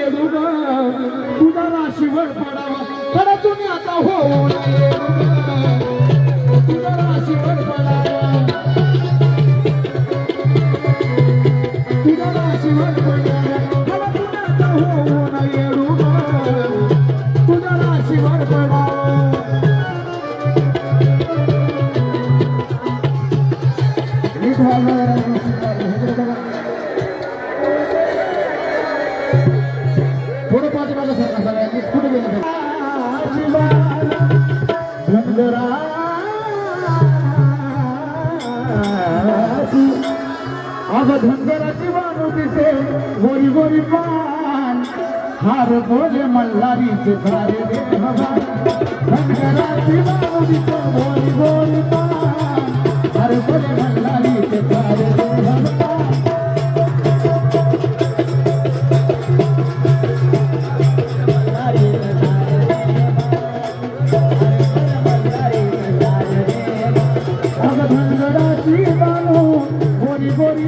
येडू ग तुझा राशीवर पडावा खरं आता होऊ नये तुझा राशीवर पडावा तुझा राशीवर पडावा खरं आता होऊ नये येडू ग तुझा राशीवर पडावा थोडं पाठी माझ्या सरकार सगळ्यांनी कुठे गेलं अगं धनगराची वाणू दिसे गोरी गोरी पान हार बोले मल्हारीचे सारे दे भगवान धनगराची वाणू दिसे गोरी गोरी पान हार बोले मल्हारीचे सारे दे भगवान धनगराची वाणू गोरी गोरी